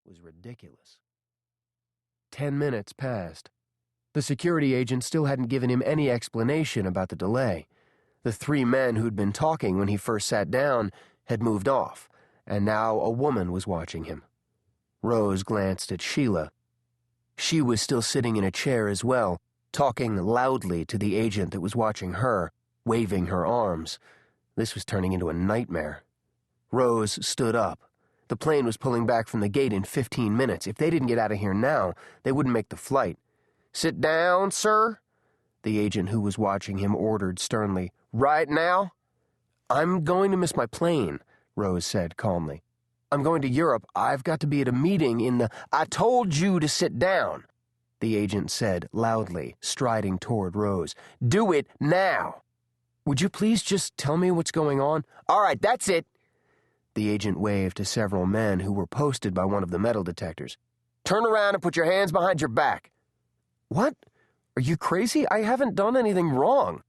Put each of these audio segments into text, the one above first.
was ridiculous. 10 minutes passed. The security agent still hadn't given him any explanation about the delay. The 3 men who'd been talking when he first sat down had moved off, and now a woman was watching him. Rose glanced at Sheila. She was still sitting in a chair as well, talking loudly to the agent that was watching her, waving her arms. This was turning into a nightmare. Rose stood up. The plane was pulling back from the gate in 15 minutes. If they didn't get out of here now, they wouldn't make the flight. "Sit down, sir," the agent who was watching him ordered sternly. "Right now?" "I'm going to miss my plane," Rose said calmly. "I'm going to Europe. I've got to be at a meeting in the—" "I told you to sit down," the agent said loudly, striding toward Rose. "Do it now." "Would you please just tell me what's going on?" "All right, that's it." The agent waved to several men who were posted by one of the metal detectors. "Turn around and put your hands behind your back." "What? Are you crazy? I haven't done anything wrong."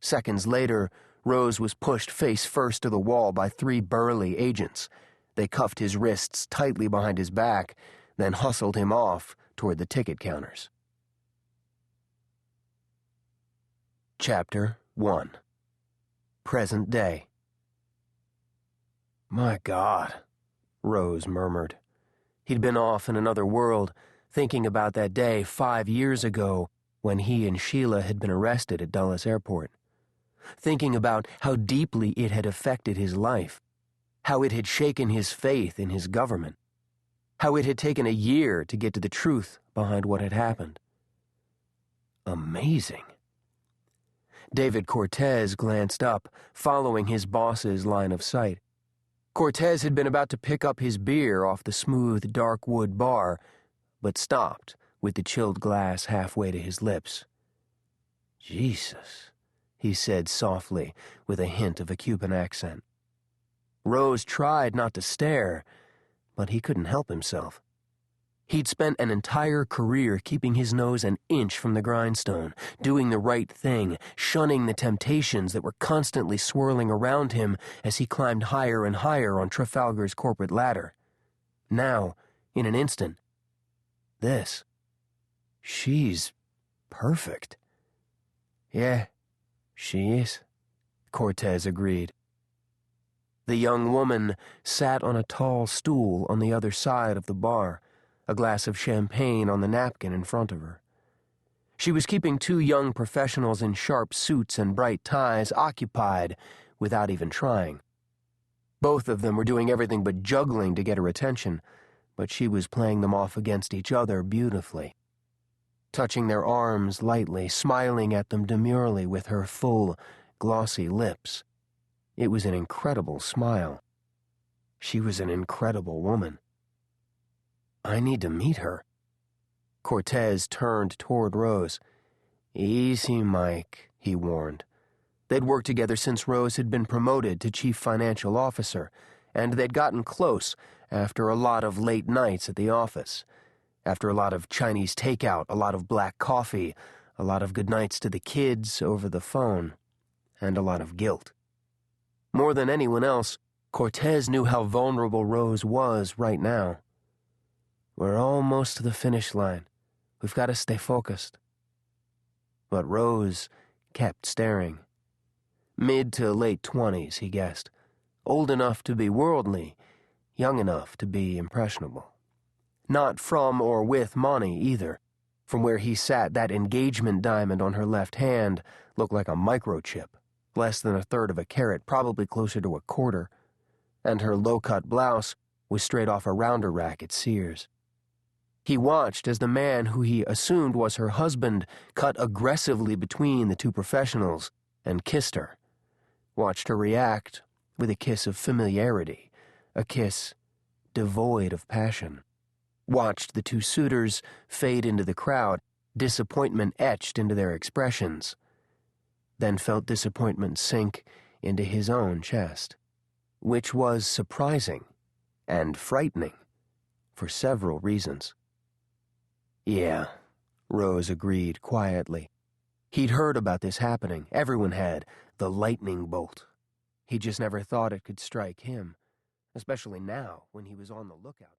Seconds later, Rose was pushed face first to the wall by 3 burly agents. They cuffed his wrists tightly behind his back, then hustled him off toward the ticket counters. Chapter 1. Present Day. "My God," Rose murmured. He'd been off in another world, thinking about that day 5 years ago when he and Sheila had been arrested at Dulles Airport. Thinking about how deeply it had affected his life, how it had shaken his faith in his government, how it had taken a year to get to the truth behind what had happened. Amazing. David Cortez glanced up, following his boss's line of sight. Cortez had been about to pick up his beer off the smooth, dark wood bar, but stopped with the chilled glass halfway to his lips. "Jesus," he said softly, with a hint of a Cuban accent. Rose tried not to stare, but he couldn't help himself. He'd spent an entire career keeping his nose an inch from the grindstone, doing the right thing, shunning the temptations that were constantly swirling around him as he climbed higher and higher on Trafalgar's corporate ladder. Now, in an instant, this. She's perfect. "Yeah, she is," Cortez agreed. The young woman sat on a tall stool on the other side of the bar, a glass of champagne on the napkin in front of her. She was keeping 2 young professionals in sharp suits and bright ties occupied without even trying. Both of them were doing everything but juggling to get her attention, but she was playing them off against each other beautifully. Touching their arms lightly, smiling at them demurely with her full, glossy lips. It was an incredible smile. She was an incredible woman. "I need to meet her." Cortez turned toward Rose. "Easy, Mike," he warned. They'd worked together since Rose had been promoted to chief financial officer, and they'd gotten close after a lot of late nights at the office, after a lot of Chinese takeout, a lot of black coffee, a lot of goodnights to the kids over the phone, and a lot of guilt. More than anyone else, Cortez knew how vulnerable Rose was right now. "We're almost to the finish line. We've got to stay focused." But Rose kept staring. Mid to late 20s, he guessed. Old enough to be worldly, young enough to be impressionable. Not from or with money, either. From where he sat, that engagement diamond on her left hand looked like a microchip, less than 1/3 of a carat, probably closer to a quarter. And her low-cut blouse was straight off a rounder rack at Sears. He watched as the man who he assumed was her husband cut aggressively between the 2 professionals and kissed her. Watched her react with a kiss of familiarity, a kiss devoid of passion. Watched the 2 suitors fade into the crowd, disappointment etched into their expressions. Then felt disappointment sink into his own chest, which was surprising and frightening for several reasons. "Yeah," Rose agreed quietly. He'd heard about this happening. Everyone had. The lightning bolt. He just never thought it could strike him, especially now when he was on the lookout.